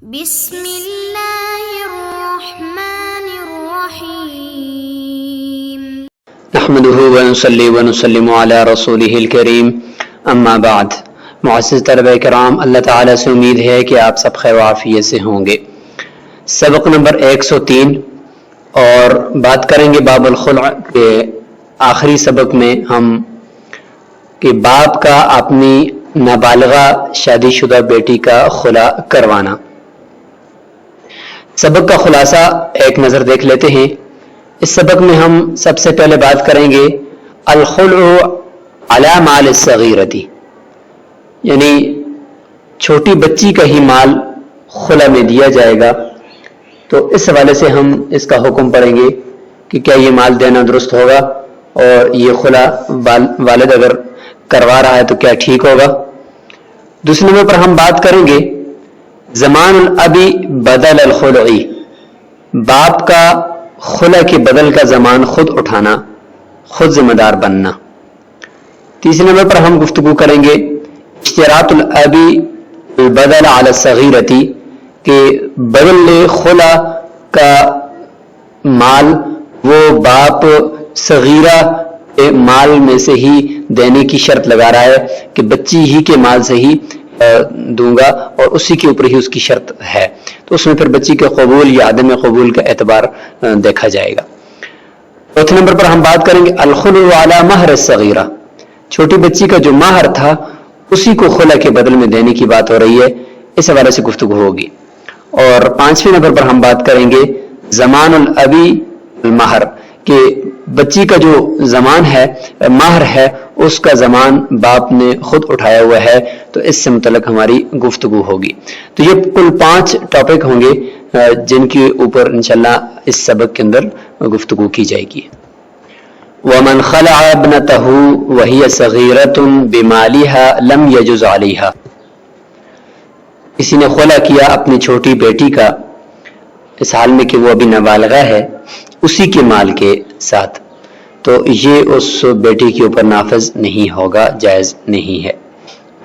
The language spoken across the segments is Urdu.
بسم اللہ الرحمن الرحیم نحمده ونصلي ونسلم على رسوله الکریم اما بعد. معزز طلبہ کرام، اللہ تعالیٰ سے امید ہے کہ آپ سب خیر و عافیت سے ہوں گے. سبق نمبر 103 اور بات کریں گے باب الخلع کے آخری سبق میں ہم کہ باپ کا اپنی نابالغہ شادی شدہ بیٹی کا خلع کروانا. سبق کا خلاصہ ایک نظر دیکھ لیتے ہیں. اس سبق میں ہم سب سے پہلے بات کریں گے الخلع علی مال الصغیرتی، یعنی چھوٹی بچی کا ہی مال خلع میں دیا جائے گا. تو اس حوالے سے ہم اس کا حکم پڑھیں گے کہ کیا یہ مال دینا درست ہوگا، اور یہ خلع والد اگر کروا رہا ہے تو کیا ٹھیک ہوگا. دوسرے نمبر پر ہم بات کریں گے زمان الابی بدل الخلعی، باپ کا خلع کے بدل کا زمان خود اٹھانا، خود ذمہ دار بننا. تیسرے نمبر پر ہم گفتگو کریں گے اشتراط الابی البدل علی الصغیرتی، کہ بدل خلع کا مال وہ باپ صغیرہ مال میں سے ہی دینے کی شرط لگا رہا ہے کہ بچی ہی کے مال سے ہی دوں گا، اور اسی کے اوپر ہی اس کی شرط ہے. تو اس میں پھر بچی کے قبول یا عدم قبول کا اعتبار دیکھا جائے گا. چوتھے نمبر پر ہم بات کریں گے الخلع علی مہر الصغیرہ، چھوٹی بچی کا جو مہر تھا اسی کو خلع کے بدل میں دینے کی بات ہو رہی ہے، اس حوالے سے گفتگو ہوگی. اور پانچویں نمبر پر ہم بات کریں گے زمان الابی المہر، کہ بچی کا جو زمان ہے مہر ہے اس کا زمان باپ نے خود اٹھایا ہوا ہے، تو اس سے متعلق ہماری گفتگو ہوگی. تو یہ کل 5 ٹاپک ہوں گے جن کے اوپر انشاءاللہ اس سبق کے اندر گفتگو کی جائے گی. وَمَنْ خَلَعَ ابْنَتَهُ وَهِيَ صَغِيرَةٌ بِمَالِهَا لَمْ يَجُزْ عَلَيْهَا، کسی نے خلع کیا اپنی چھوٹی بیٹی کا اس حال میں کہ وہ ابھی نابالغہ ہے اسی کے مال کے ساتھ، تو یہ اس بیٹی کے اوپر نافذ نہیں ہوگا، جائز نہیں ہے.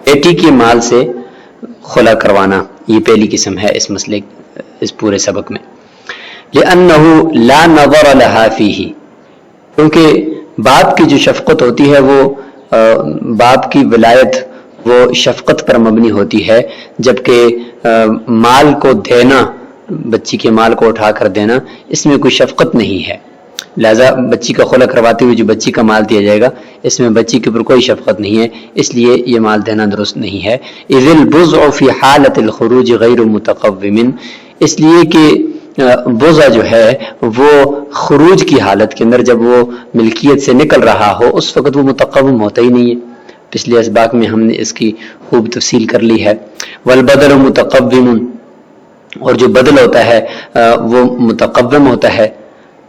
بیٹی کے مال سے خلع کروانا یہ پہلی قسم ہے اس مسئلے اس پورے سبق میں. لأنه لا نظر لها فيه، کیونکہ باپ کی جو شفقت ہوتی ہے وہ باپ کی ولایت وہ شفقت پر مبنی ہوتی ہے، جبکہ مال کو دینا، بچی کے مال کو اٹھا کر دینا، اس میں کوئی شفقت نہیں ہے. لہذا بچی کا خلع کرواتے ہوئے جو بچی کا مال دیا جائے گا اس میں بچی کے اوپر کوئی شفقت نہیں ہے، اس لیے یہ مال دینا درست نہیں ہے. اذ البضع فی حالت الخروج غیر متقوم، اس لیے کہ بضع جو ہے وہ خروج کی حالت کے اندر جب وہ ملکیت سے نکل رہا ہو اس وقت وہ متقوم ہوتا ہی نہیں ہے. پچھلے اسباق میں ہم نے اس کی خوب تفصیل کر لی ہے. والبدل متقوم، اور جو بدل ہوتا ہے وہ متقوم ہوتا ہے،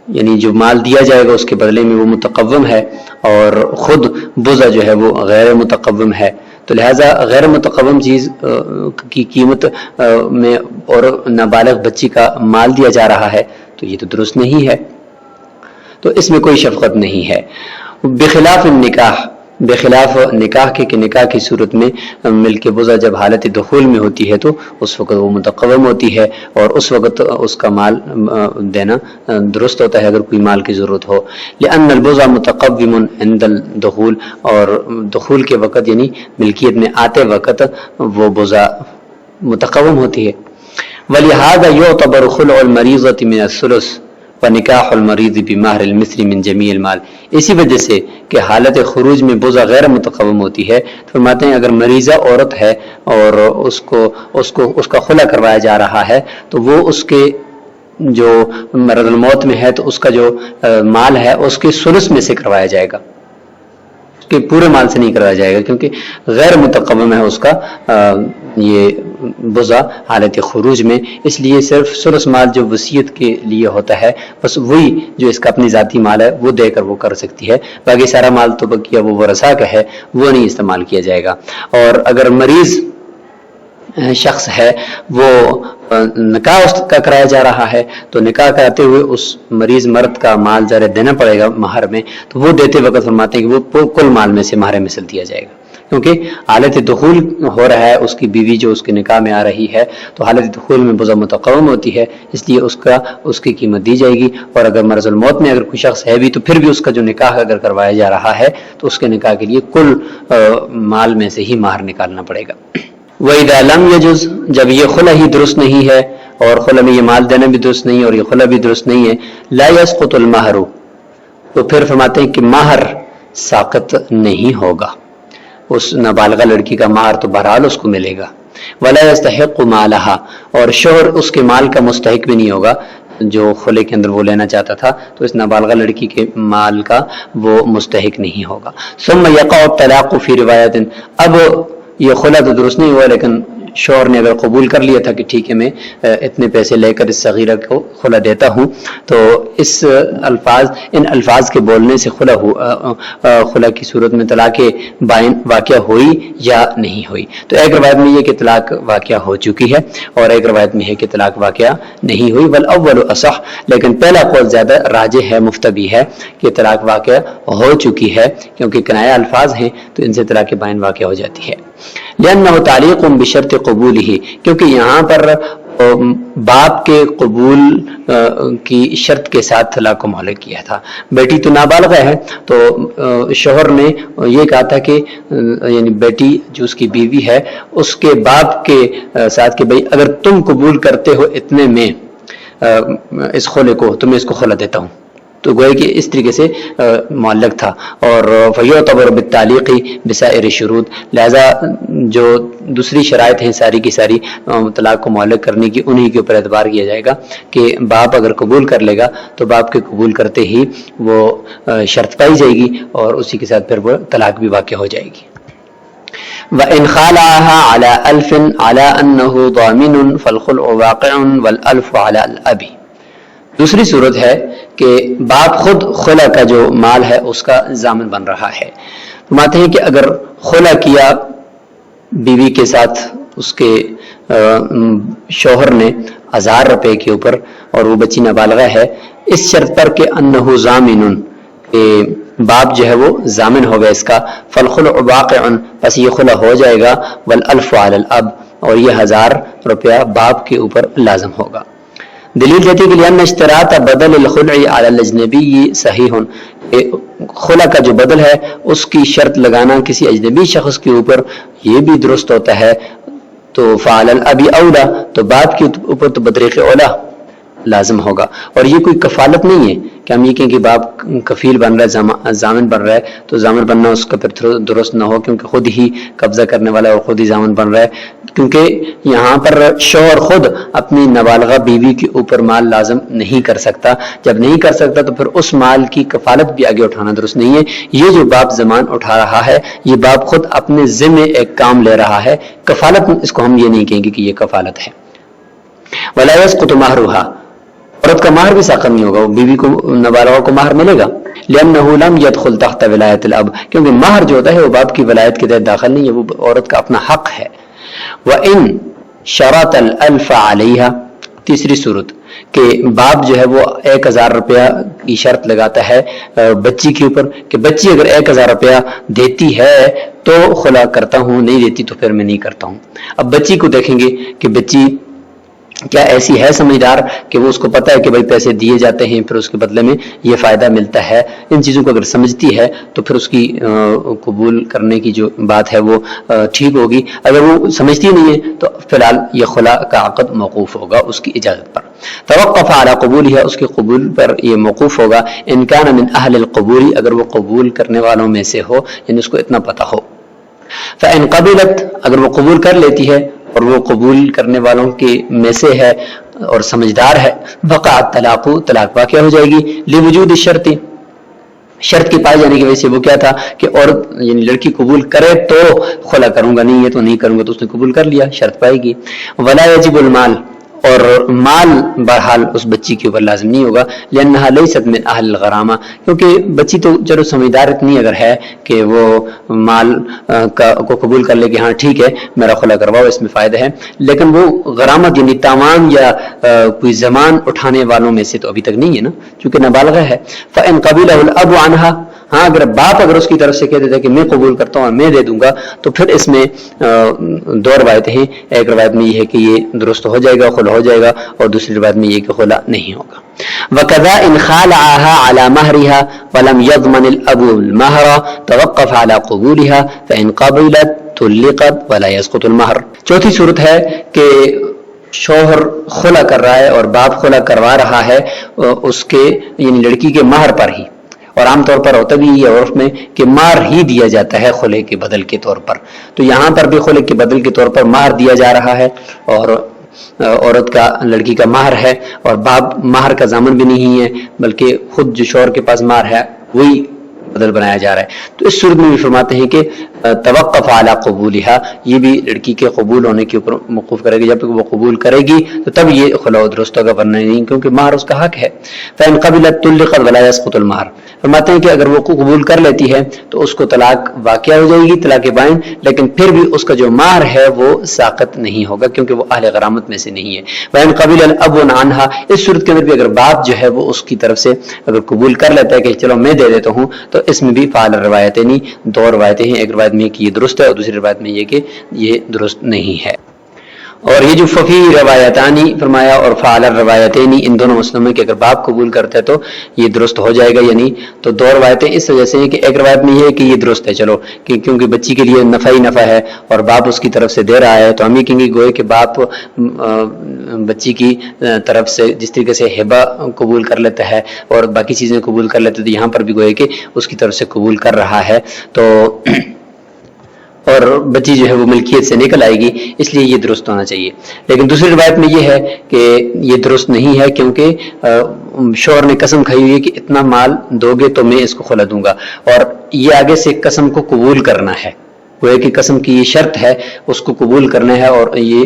یعنی جو مال دیا جائے گا اس کے بدلے میں وہ متقوم ہے، اور خود بضع جو ہے وہ غیر متقوم ہے. تو لہٰذا غیر متقوم چیز کی قیمت میں اور نابالغ بچی کا مال دیا جا رہا ہے تو یہ تو درست نہیں ہے، تو اس میں کوئی شفقت نہیں ہے. بخلاف النکاح، بخلاف نکاح کے کہ نکاح کی صورت میں ملک بضع جب حالت دخول میں ہوتی ہے تو اس وقت وہ متقوم ہوتی ہے، اور اس وقت اس کا مال دینا درست ہوتا ہے اگر کوئی مال کی ضرورت ہو. لأن البضع متقوم عند الدخول، اور دخول کے وقت یعنی ملکیت میں آتے وقت وہ بضع متقوم ہوتی ہے. ولہذا يعتبر خلع المریضة من الثلث ونکاح المریض بمہر المثل من جمیع المال، اسی وجہ سے کہ حالت خروج میں بضع غیر متقوم ہوتی ہے. فرماتے ہیں اگر مریضہ عورت ہے اور اس کا خلع کروایا جا رہا ہے تو وہ اس کے جو مرض الموت میں ہے تو اس کا جو مال ہے اس کے ثلث میں سے کروایا جائے گا، کہ پورے مال سے نہیں کروایا جائے گا، کیونکہ غیر متقوم ہے اس کا یہ بضع حالت خروج میں. اس لیے صرف ثلث مال جو وصیت کے لیے ہوتا ہے بس وہی جو اس کا اپنی ذاتی مال ہے وہ دے کر وہ کر سکتی ہے، باقی سارا مال تو بقیہ وہ ورثاء کا ہے وہ نہیں استعمال کیا جائے گا. اور اگر مریض شخص ہے وہ نکاح اس کا کرایا جا رہا ہے تو نکاح کراتے ہوئے اس مریض مرد کا مال ذرا دینا پڑے گا مہر میں، تو وہ دیتے وقت فرماتے ہیں کہ وہ کل مال میں سے مہر مثل دیا جائے گا، کیونکہ حالت دخول ہو رہا ہے، اس کی بیوی جو اس کے نکاح میں آ رہی ہے تو حالت دخول میں بضع متقوم ہوتی ہے، اس لیے اس کی قیمت دی جائے گی. اور اگر مرض الموت میں اگر کوئی شخص ہے بھی تو پھر بھی اس کا جو نکاح اگر کروایا جا رہا ہے تو اس کے نکاح کے لیے کل مال میں سے ہی مہر نکالنا پڑے گا. وَإِذَا لَمْ يَجُزْ، جب یہ خلع ہی درست نہیں ہے اور خلع میں یہ مال دینا بھی درست نہیں ہے اور یہ خلع بھی درست نہیں ہے، لا يسقط المہر، تو پھر فرماتے ہیں کہ مہر ساقط نہیں ہوگا، اس نابالغہ لڑکی کا مہر تو بہرحال اس کو ملے گا. ولا يستحق مالها، اور شوہر اس کے مال کا مستحق بھی نہیں ہوگا جو خلع کے اندر وہ لینا چاہتا تھا، تو اس نابالغہ لڑکی کے مال کا وہ مستحق نہیں ہوگا. ثم يقع الطلاق فی روایت، اب یہ خلع تو درست نہیں ہوا لیکن شوہر نے اگر قبول کر لیا تھا کہ ٹھیک ہے میں اتنے پیسے لے کر اس صغیرہ کو خلع دیتا ہوں، تو ان الفاظ کے بولنے سے خلع کی صورت میں طلاق بائن واقع ہوئی یا نہیں ہوئی. تو ایک روایت میں یہ کہ طلاق واقع ہو چکی ہے اور ایک روایت میں ہے کہ طلاق واقع نہیں ہوئی. والاول اصح، لیکن پہلا قول زیادہ راجح ہے، مفتبی ہے کہ طلاق واقع ہو چکی ہے، کیونکہ کنایہ الفاظ ہیں تو ان سے طلاق بائن واقع ہو جاتی ہے. لأنه تعلیق بشرط قبوله، کیونکہ یہاں پر باپ کے قبول کی شرط کے ساتھ طلاق کو معلق کیا تھا. بیٹی تو نابالغہ ہے تو شوہر نے یہ کہا تھا کہ یعنی بیٹی جو اس کی بیوی ہے اس کے باپ کے ساتھ کہ بھئی اگر تم قبول کرتے ہو اتنے میں اس خلع کو تو میں اس کو خلع دیتا ہوں، تو گویا کہ اس طریقے سے معلق تھا. اور فیعتبر بالتعلیق بسائر الشروط، لہذا جو دوسری شرائط ہیں ساری کی ساری طلاق کو معلق کرنے کی انہی کے اوپر اعتبار کیا جائے گا کہ باپ اگر قبول کر لے گا تو باپ کے قبول کرتے ہی وہ شرط پائی جائے گی اور اسی کے ساتھ پھر وہ طلاق بھی واقع ہو جائے گی. وَإِنْ خَالَعَهَا عَلَى أَلْفٍ عَلَى أَنَّهُ ضَامِنٌ فَالْخُلْعُ وَاقِعٌ وَالْأَلْفُ عَلَى الْأَبِ. دوسری صورت ہے کہ باپ خود خلع کا جو مال ہے اس کا ضامن بن رہا ہے. فرماتے ہیں کہ اگر خلع کیا بیوی کے ساتھ اس کے شوہر نے 1000 روپے کے اوپر اور وہ بچی نابالغہ ہے، اس شرط پر کہ انہ ضامن، کہ باپ جو ہے وہ ضامن ہوگا اس کا، فالخلع واقع، پس یہ خلع ہو جائے گا، والالف علی الاب، اور یہ 1000 روپیہ باپ کے اوپر لازم ہوگا. دلیل کہتی ہے کہ لأن اشتراط بدل الخلع علی الاجنبی صحیح، خلع کا جو بدل ہے اس کی شرط لگانا کسی اجنبی شخص کے اوپر یہ بھی درست ہوتا ہے، تو فعلی الابی اولا، تو باپ کے اوپر تو بطریق اولا لازم ہوگا. اور یہ کوئی کفالت نہیں ہے کہ ہم یہ کہیں کہ باپ کفیل بن رہا ہے، ضامن بن رہا ہے، تو ضامن بننا اس کا پھر درست نہ ہو کیونکہ خود ہی قبضہ کرنے والا اور خود ہی ضامن بن رہا ہے، کیونکہ یہاں پر شوہر خود اپنی نابالغہ بیوی کے اوپر مال لازم نہیں کر سکتا. جب نہیں کر سکتا تو پھر اس مال کی کفالت بھی آگے اٹھانا درست نہیں ہے. یہ جو باپ زمان اٹھا رہا ہے یہ باپ خود اپنے ذمے ایک کام لے رہا ہے، کفالت اس کو ہم یہ نہیں کہیں گے کہ یہ کفالت ہے. ولا يسقط مہرها، عورت کا مہر بھی ساقط نہیں ہوگا، بیوی کو نابالغہ کو مہر ملے گا. لأنه لم يدخل تحت ولایت الاب، کیونکہ مہر جو ہوتا ہے وہ باپ کی ولایت کے تحت داخل نہیں ہے، وہ عورت کا اپنا حق ہے. وَإِن شَرَطَ الْأَلْفَ عَلَيْهَا، تیسری صورت کہ باپ جو ہے وہ 1000 روپیہ کی شرط لگاتا ہے بچی کے اوپر کہ بچی اگر 1000 روپیہ دیتی ہے تو خلع کرتا ہوں، نہیں دیتی تو پھر میں نہیں کرتا ہوں. اب بچی کو دیکھیں گے کہ بچی کیا ایسی ہے سمجھدار کہ وہ اس کو پتہ ہے کہ بھائی پیسے دیے جاتے ہیں پھر اس کے بدلے میں یہ فائدہ ملتا ہے. ان چیزوں کو اگر سمجھتی ہے تو پھر اس کی قبول کرنے کی جو بات ہے وہ ٹھیک ہوگی. اگر وہ سمجھتی نہیں ہے تو فی الحال یہ خلع کا عقد موقوف ہوگا اس کی اجازت پر. توقف علی قبول ہے، اس کے قبول پر یہ موقوف ہوگا. ان کان من اہل القبول، اگر وہ قبول کرنے والوں میں سے ہو، یعنی اس کو اتنا پتہ ہو. فإن قبلت، اگر وہ قبول کر لیتی ہے اور وہ قبول کرنے والوں کے میں سے ہے اور سمجھدار ہے، وقع الطلاق، طلاق واقع ہو جائے گی. لوجود الشرط، شرط کی پائے جانے کی وجہ سے. وہ کیا تھا کہ عورت یعنی لڑکی قبول کرے تو خلع کروں گا، نہیں ہے تو نہیں کروں گا، تو اس نے قبول کر لیا، شرط پائے گی. ولا یجب المال، اور مال بہرحال اس بچی کے اوپر لازم نہیں ہوگا. لأنها ليست من اہل الغرامہ، کیونکہ بچی تو چلو سمجھدار اتنی اگر ہے کہ وہ مال کو قبول کر لے کہ ہاں ٹھیک ہے میرا خلع کرواؤ، اس میں فائدہ ہے، لیکن وہ غرامت یعنی تاوان یا کوئی زمان اٹھانے والوں میں سے تو ابھی تک نہیں ہے نا، چونکہ نابالغہ ہے. فإن قبله الأب عنها، ہاں اگر باپ اگر اس کی طرف سے کہہ دیتا ہے کہ میں قبول کرتا ہوں اور میں دے دوں گا تو پھر اس میں دو روایتیں ہیں. ایک روایت میں یہ ہے کہ یہ درست ہو جائے گا, خلا ہو جائے گا, اور دوسری روایت میں یہ کہ خلا نہیں ہوگا. وَكَذَا إِنْ خَالَعَهَا عَلَى مَهْرِهَا وَلَمْ يَضْمَنِ الْأَبُ الْمَهْرَ تَوَقَّفَ عَلَى قُبُولِهَا فَإِنْ قَبِلَتْ طُلِّقَتْ وَلَا يَسْقُطُ الْمَهْرُ. چوتھی صورت ہے کہ شوہر خلا کر رہا ہے اور باپ خلا کروا رہا ہے اس کے یعنی لڑکی کے مہر پر ہی, اور عام طور پر ہوتا بھی یہ عرف میں کہ مہر ہی دیا جاتا ہے خلے کے بدل کے طور پر. تو یہاں پر بھی خلے کے بدل کے طور پر مہر دیا جا رہا ہے, اور عورت کا لڑکی کا مہر ہے, اور باپ مہر کا ضامن بھی نہیں ہے بلکہ خود جو شوہر کے پاس مہر ہے وہی بدل بنایا جا رہا ہے. تو اس صورت میں بھی فرماتے ہیں کہ توقف علی قبولها, یہ بھی لڑکی کے قبول ہونے کے اوپر موقوف کرے گی. جب تک وہ قبول کرے گی تو تب یہ خلا درست ہوگا, ورنہ نہیں, کیونکہ مہر اس کا حق ہے. فإن قبلت طلقت ولا يسقط المہر. فرماتے ہیں کہ اگر وہ قبول کر لیتی ہے تو اس کو طلاق واقع ہو جائے گی, طلاق بائن, لیکن پھر بھی اس کا جو مہر ہے وہ ساقط نہیں ہوگا کیونکہ وہ اہل غرامت میں سے نہیں ہے. وإن قبل الاب عنها, اس صورت کے اندر بھی اگر باپ جو ہے وہ اس کی طرف سے اگر قبول کر لیتا ہے کہ چلو میں دے دیتا ہوں, تو اس میں بھی فعال روایتیں نہیں, دو روایتیں ہیں. ایک روایت میں کہ یہ درست ہے اور دوسری روایت میں یہ کہ یہ درست نہیں ہے. اور یہ جو ففی روایتانی فرمایا اور فعال روایتینی, ان دونوں مسئلوں میں کہ اگر باپ قبول کرتا ہے تو یہ درست ہو جائے گا یا نہیں. تو دو روایتیں اس وجہ سے ہیں کہ ایک روایت میں یہ ہے کہ یہ درست ہے چلو کہ کیونکہ بچی کے لیے نفع ہی نفع ہے اور باپ اس کی طرف سے دے رہا ہے, تو ہم یہ کہیں گے گوئے کہ باپ بچی کی طرف سے جس طریقے سے ہبہ قبول کر لیتا ہے اور باقی چیزیں قبول کر لیتے, تو یہاں پر بھی گوئے کہ اس کی طرف سے قبول کر رہا ہے, تو اور بچی جو ہے وہ ملکیت سے نکل آئے گی, اس لیے یہ درست ہونا چاہیے. لیکن دوسری روایت میں یہ ہے کہ یہ درست نہیں ہے کیونکہ شوہر نے قسم کھائی ہوئی ہے کہ اتنا مال دو گے تو میں اس کو خلا دوں گا, اور یہ آگے سے قسم کو قبول کرنا ہے. وہ کہ قسم کی یہ شرط ہے, اس کو قبول کرنا ہے, اور یہ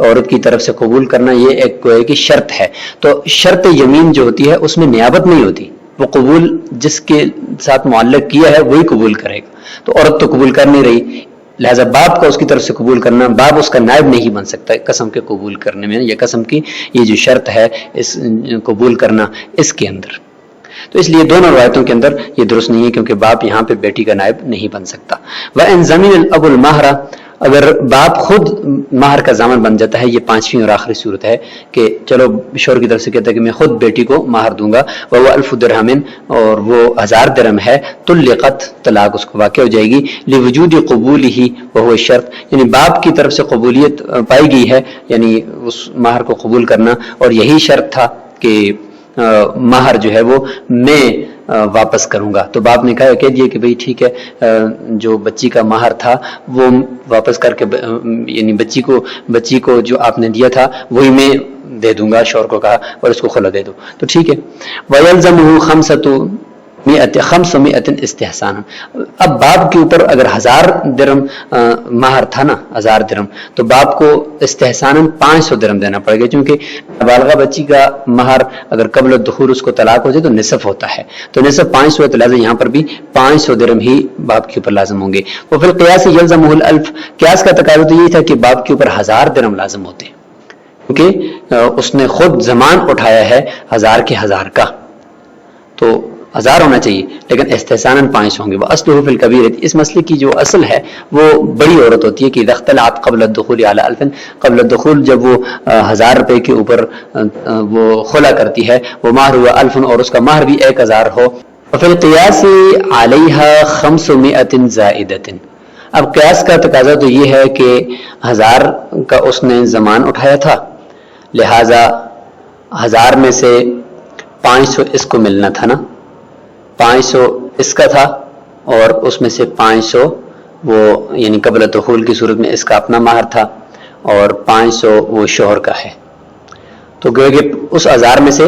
عورت کی طرف سے قبول کرنا یہ ایک کوئی کی شرط ہے. تو شرط یمین جو ہوتی ہے اس میں نیابت نہیں ہوتی, وہ قبول جس کے ساتھ معلق کیا ہے وہی قبول کرے گا. تو عورت تو قبول کر نہیں رہی, لہذا باپ کا اس کی طرف سے قبول کرنا, باپ اس کا نائب نہیں بن سکتا قسم کے قبول کرنے میں, یا قسم کی یہ جو شرط ہے اس قبول کرنا اس کے اندر. تو اس لیے دونوں روایتوں کے اندر یہ درست نہیں ہے کیونکہ باپ یہاں پہ بیٹی کا نائب نہیں بن سکتا. وَإِن زَمِنَ الْأَبُ الْمَهْرَ, اگر باپ خود مہر کا ضامن بن جاتا ہے, یہ پانچویں اور آخری صورت ہے کہ چلو شوہر کی طرف سے کہتا ہے کہ میں خود بیٹی کو مہر دوں گا, وہ 1000 درہم, اور وہ 1000 درہم ہے, طلقت, طلاق اس کو واقع ہو جائے گی, لوجود قبولہ وہو شرط, یعنی باپ کی طرف سے قبولیت پائی گئی ہے, یعنی اس مہر کو قبول کرنا, اور یہی شرط تھا کہ مہر جو ہے وہ میں واپس کروں گا. تو باپ نے کہہ دیا کہ بھئی ٹھیک ہے, جو بچی کا مہر تھا وہ واپس کر کے, یعنی بچی کو جو آپ نے دیا تھا وہی میں دے دوں گا, شوہر کو کہا, اور اس کو خلا دے دو. تو ٹھیک ہے. وَيَلْزَمُهُ 500 استحسان. اب باپ کے اوپر اگر 1000 درہم مہر تھا نا, 1000 درہم, تو باپ کو استحسان 500 درہم دینا پڑے گا, کیونکہ نابالغہ بچی کا مہر اگر قبل الدخول اس کو طلاق ہو جائے تو نصف ہوتا ہے, تو نصف 500 ہے, تو لہٰذا یہاں پر بھی 500 درہم ہی باپ کے اوپر لازم ہوں گے. وہ پھر قیاس یلزمہ الالف, قیاس کا تقاضا تو یہ تھا کہ باپ کے اوپر 1000 درہم لازم ہوتے کیونکہ اس نے خود زمان اٹھایا ہے 1000 کے 1000 کا, تو 1000 ہونا چاہیے, لیکن استحساناً 500 ہوں گے. وہ اصل فی الکبیر, اس مسئلے کی جو اصل ہے وہ بڑی عورت ہوتی ہے کہ اذا اختلعت قبل الدخول علی 1000, قبل الدخول جب وہ 1000 روپے کے اوپر وہ خلا کرتی ہے, وہ مہر ہوا 1000 اور اس کا مہر بھی 1000 ہو. وفی القیاس علیہا 500 زائدۃ. اب قیاس کا تقاضا تو یہ ہے کہ 1000 کا اس نے زمان اٹھایا تھا, لہذا 1000 میں سے 500 اس کو ملنا تھا نا, 500 اس کا تھا اور اس میں سے 500 وہ یعنی قبل دخول کی صورت میں اس کا اپنا مہر تھا, اور 500 وہ شوہر کا ہے. تو گویا کہ اس 1000 میں سے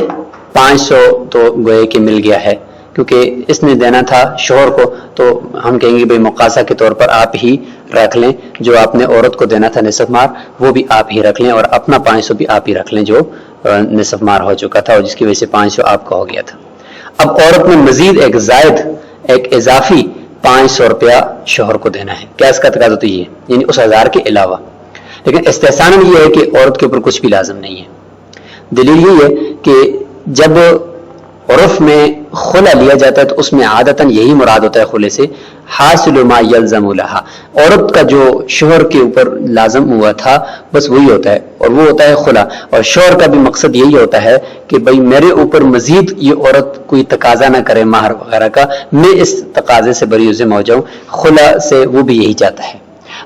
500 تو گویا کہ مل گیا ہے, کیونکہ اس نے دینا تھا شوہر کو, تو ہم کہیں گے بھئی مقاصہ کے طور پر آپ ہی رکھ لیں, جو آپ نے عورت کو دینا تھا نصف مہر وہ بھی آپ ہی رکھ لیں, اور اپنا 500 بھی آپ ہی رکھ لیں جو نصف مہر ہو چکا تھا اور جس کی وجہ سے 500 آپ کا ہو گیا تھا. اب عورت نے مزید ایک زائد, ایک اضافی 500 روپیہ شوہر کو دینا ہے. کیا اس کا تقاضا تو یہ ہے, یعنی اس 1000 کے علاوہ. لیکن استحسان یہ ہے کہ عورت کے اوپر کچھ بھی لازم نہیں ہے. دلیل یہ ہے کہ جب عرف میں خلا لیا جاتا ہے تو اس میں عادتاً یہی مراد ہوتا ہے خلے سے حاصل ما یلزم لہا، عورت کا جو شوہر کے اوپر لازم ہوا تھا بس وہی ہوتا ہے، اور وہ ہوتا ہے خلا. اور شوہر کا بھی مقصد یہی ہوتا ہے کہ بھئی میرے اوپر مزید یہ عورت کوئی تقاضا نہ کرے مہر وغیرہ کا، میں اس تقاضے سے بری ذمہ ہو جاؤں. خلا سے وہ بھی یہی چاہتا ہے.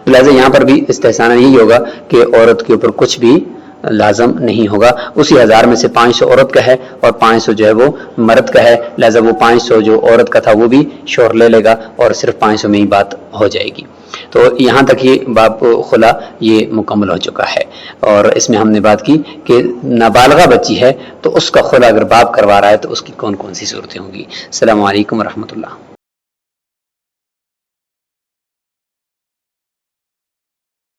لہٰذا یہاں پر بھی استحسان یہی ہوگا کہ عورت کے اوپر کچھ بھی لازم نہیں ہوگا. اسی 1000 میں سے 500 عورت کا ہے اور 500 جو ہے وہ مرد کا ہے، لہذا وہ 500 جو عورت کا تھا وہ بھی شوہر لے لے گا اور صرف 500 میں ہی بات ہو جائے گی. تو یہاں تک یہ باب خلا یہ مکمل ہو چکا ہے. اور اس میں ہم نے بات کی کہ نابالغہ بچی ہے تو اس کا خلا اگر باپ کروا رہا ہے تو اس کی کون کون سی صورتیں ہوں گی. السلام علیکم ورحمۃ اللہ.